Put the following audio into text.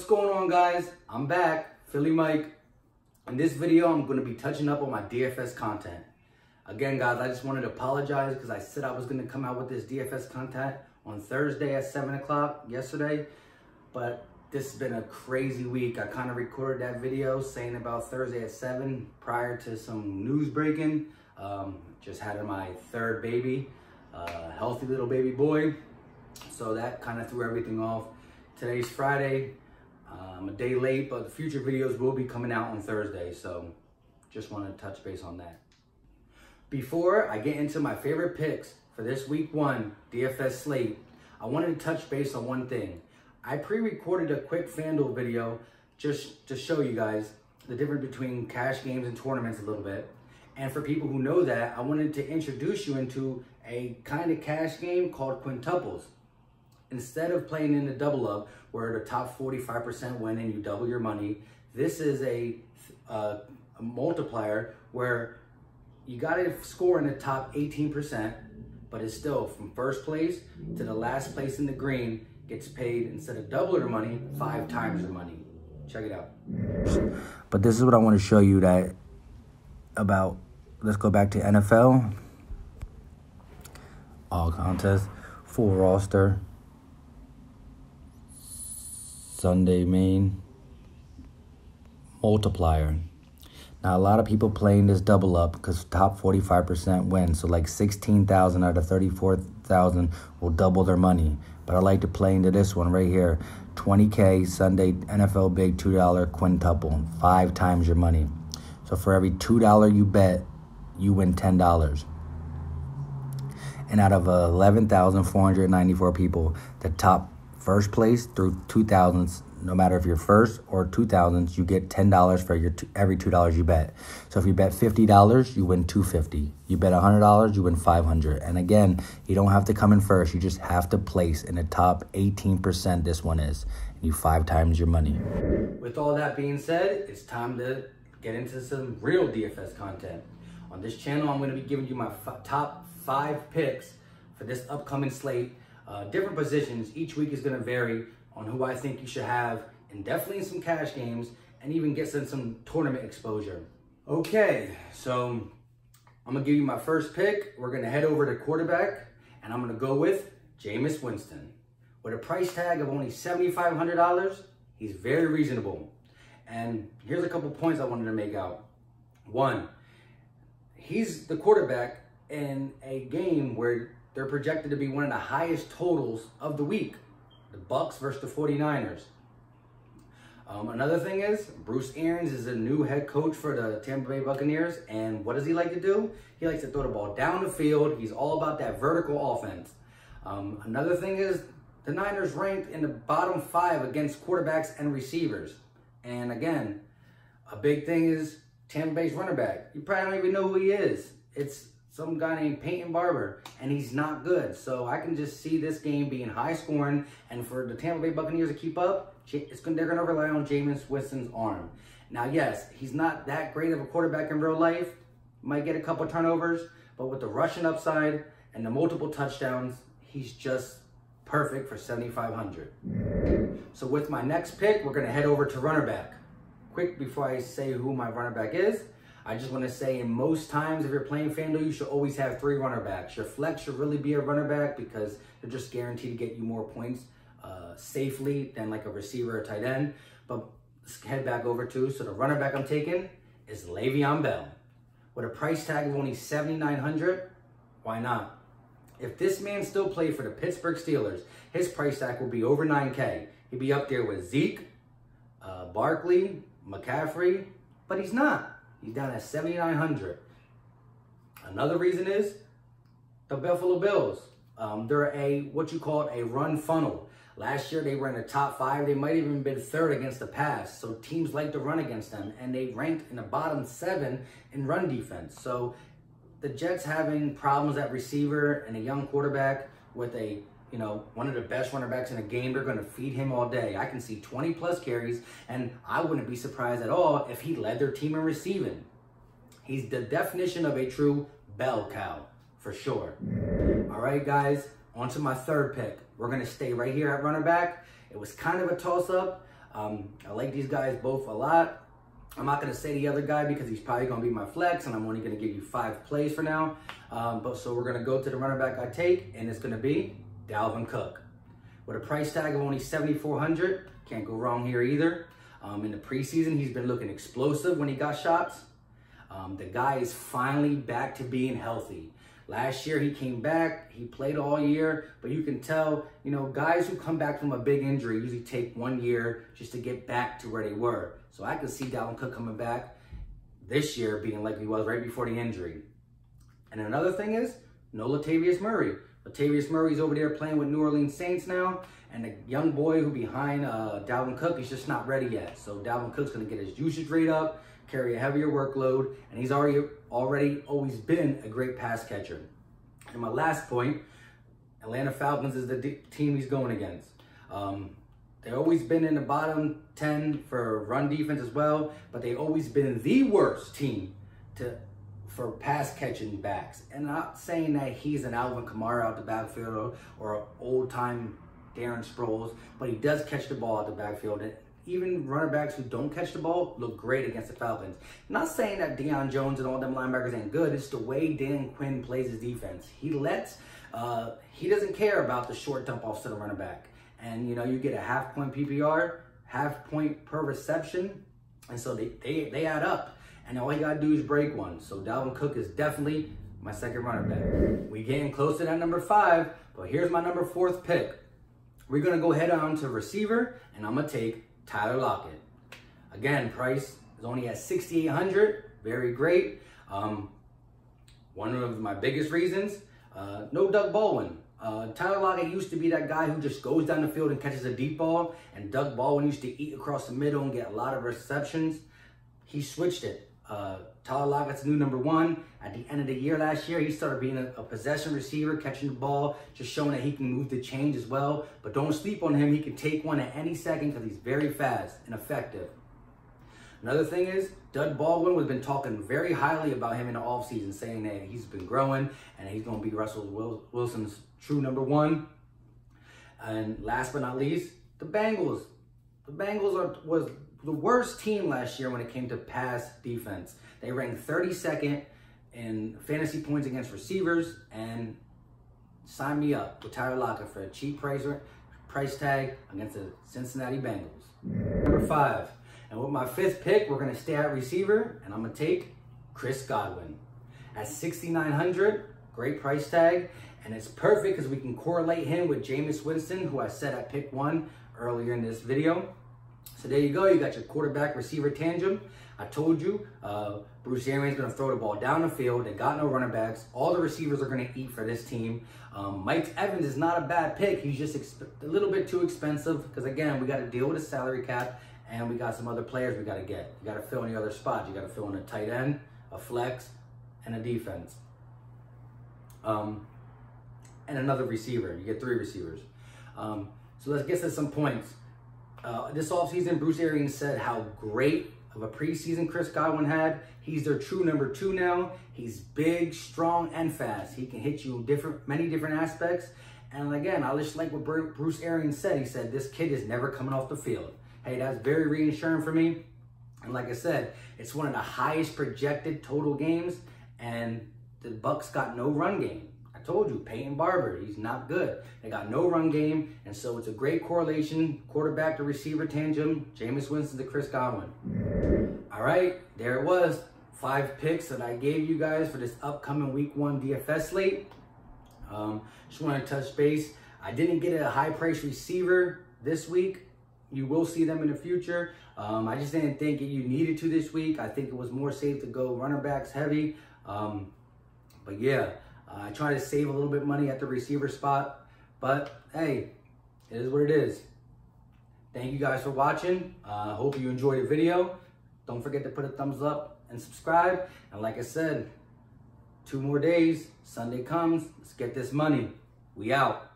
going on, guys? I'm back, Philly Mike. In this video, I'm going to be touching up on my DFS content. Again, guys, I just wanted to apologize because I said I was going to come out with this DFS content on Thursday at 7 o'clock yesterday, but this has been a crazy week. I kind of recorded that video saying about Thursday at 7 prior to some news breaking. Just had my third baby, healthy little baby boy. So that kind of threw everything off. Today's Friday. I'm a day late, but the future videos will be coming out on Thursday. So just want to touch base on that. Before I get into my favorite picks for this week 1 DFS slate, I wanted to touch base on one thing. I pre-recorded a quick FanDuel video just to show you guys the difference between cash games and tournaments a little bit. And for people who know that, I wanted to introduce you into a kind of cash game called quintuples. Instead of playing in the double up where the top 45% win and you double your money, this is a multiplier where you got to score in the top 18%, but it's still from first place to the last place in the green gets paid, instead of double your money, 5 times your money. Check it out. But this is what I want to show you about. Let's go back to NFL. All contests, full roster. Sunday main. Multiplier. Now, a lot of people playing this double up because top 45% win. So like 16,000 out of 34,000 will double their money. But I like to play into this one right here. 20K Sunday NFL Big $2 quintuple. 5 times your money. So for every $2 you bet, you win $10. And out of 11,494 people, the top first place through 2000s, no matter if you're first or 2000s, you get $10 for every $2 you bet. So if you bet $50, you win $250. You bet $100, you win $500. And again, you don't have to come in first. You just have to place in the top 18%. This one is, and you 5 times your money. With all that being said, it's time to get into some real DFS content. On this channel, I'm going to be giving you my top 5 picks for this upcoming slate. Different positions. Each week is going to vary on who I think you should have, and definitely in some cash games, and even get some tournament exposure. Okay, so I'm going to give you my first pick. We're going to head over to quarterback, and I'm going to go with Jameis Winston. With a price tag of only $7,500, he's very reasonable. And here's a couple points I wanted to make out. 1, he's the quarterback in a game where they're projected to be one of the highest totals of the week. The Bucks versus the 49ers. Another thing is, Bruce Arians is a new head coach for the Tampa Bay Buccaneers. And what does he like to do? He likes to throw the ball down the field. He's all about that vertical offense. Another thing is, the Niners ranked in the bottom 5 against quarterbacks and receivers. And again, a big thing is Tampa Bay's running back. You probably don't even know who he is. It's some guy named Peyton Barber, and he's not good. So I can just see this game being high scoring, and for the Tampa Bay Buccaneers to keep up, they're going to rely on Jameis Winston's arm. Now, yes, he's not that great of a quarterback in real life. Might get a couple turnovers, but with the rushing upside and the multiple touchdowns, he's just perfect for $7,500. So with my next pick, we're going to head over to runner back. Quick, before I say who my runner back is, I just want to say, in most times, if you're playing FanDuel, you should always have 3 runner backs. Your flex should really be a runner back because they're just guaranteed to get you more points safely than like a receiver or tight end. But let's head back over to, so the runner back I'm taking is Le'Veon Bell. With a price tag of only $7,900, why not? If this man still played for the Pittsburgh Steelers, his price tag will be over $9K. He'd be up there with Zeke, Barkley, McCaffrey, but he's not. He's down at $7,900. Another reason is the Buffalo Bills. They're what you call a run funnel. Last year, they were in the top 5. They might even been 3rd against the pass. So teams like to run against them. And they ranked in the bottom 7 in run defense. So the Jets having problems at receiver and a young quarterback with one of the best running backs in the game, they're going to feed him all day. I can see 20+ carries, and I wouldn't be surprised at all if he led their team in receiving. He's the definition of a true bell cow, for sure. All right, guys, on to my third pick. We're going to stay right here at runner back. It was kind of a toss-up. I like these guys both a lot. I'm not going to say the other guy because he's probably going to be my flex, and I'm only going to give you 5 plays for now. So we're going to go to the running back I take, and it's going to be Dalvin Cook. With a price tag of only $7,400, can't go wrong here either. In the preseason, he's been looking explosive when he got shots. The guy is finally back to being healthy. Last year, he came back, he played all year, but you can tell, you know, guys who come back from a big injury usually take 1 year just to get back to where they were. So I can see Dalvin Cook coming back this year being like he was right before the injury. And another thing is, no Latavius Murray. Latavius Murray's over there playing with New Orleans Saints now, and the young boy who behind Dalvin Cook is just not ready yet. So Dalvin Cook's going to get his usage rate up, carry a heavier workload, and he's already always been a great pass catcher. And my last point, Atlanta Falcons is the team he's going against. They've always been in the bottom 10 for run defense as well, but they've always been the worst team for pass catching backs. And not saying that he's an Alvin Kamara out the backfield or an old time Darren Sproles, but he does catch the ball out the backfield. And even running backs who don't catch the ball look great against the Falcons. Not saying that Deion Jones and all them linebackers ain't good. It's the way Dan Quinn plays his defense. He doesn't care about the short dump offs to the running back. And, you know, you get a half-point PPR, half-point per reception, and so they add up. And all you got to do is break one. So Dalvin Cook is definitely my second running back. We're getting close to that number 5, but here's my number 4th pick. We're going to go head on to receiver, and I'm going to take Tyler Lockett. Again, price is only at $6,800. Very great. One of my biggest reasons, no Doug Baldwin. Tyler Lockett used to be that guy who just goes down the field and catches a deep ball, and Doug Baldwin used to eat across the middle and get a lot of receptions. He switched it. Tyler Lockett's new number 1. At the end of the year last year, he started being a possession receiver, catching the ball, just showing that he can move the chains as well. But don't sleep on him. He can take one at any second because he's very fast and effective. Another thing is, Doug Baldwin has been talking very highly about him in the offseason, saying that he's been growing and he's going to be Russell Wilson's true number 1. And last but not least, the Bengals. The Bengals was the worst team last year when it came to pass defense. They ranked 32nd in fantasy points against receivers, and sign me up with Tyler Lockett for a cheap price tag against the Cincinnati Bengals. Number 5. And with my 5th pick, we're going to stay at receiver, and I'm going to take Chris Godwin. At $6,900, great price tag, and it's perfect because we can correlate him with Jameis Winston, who I said at pick 1 earlier in this video. So there you go. You got your quarterback receiver tandem. I told you, Bruce Arians going to throw the ball down the field. They got no running backs. All the receivers are going to eat for this team. Mike Evans is not a bad pick. He's just a little bit too expensive because, again, we got to deal with a salary cap, and we got some other players we got to get. You got to fill in the other spots. You got to fill in a tight end, a flex, and a defense. And another receiver. You get 3 receivers. So let's get to some points. This offseason, Bruce Arians said how great of a preseason Chris Godwin had. He's their true number 2 now. He's big, strong, and fast. He can hit you in many different aspects. And again, I just like what Bruce Arians said. He said, this kid is never coming off the field. Hey, that's very reassuring for me. And like I said, it's one of the highest projected total games, and the Bucs got no run game. I told you, Peyton Barber, he's not good. They got no run game, and so it's a great correlation, quarterback to receiver tandem, Jameis Winston to Chris Godwin. All right, there it was. 5 picks that I gave you guys for this upcoming Week 1 DFS slate. Just want to touch base. I didn't get a high-price receiver this week. You will see them in the future. I just didn't think you needed to this week. I think it was more safe to go running backs heavy. But yeah. I try to save a little bit of money at the receiver spot, but hey, it is what it is. Thank you guys for watching. I hope you enjoyed the video. Don't forget to put a thumbs up and subscribe. And like I said, 2 more days, Sunday comes, let's get this money. We out.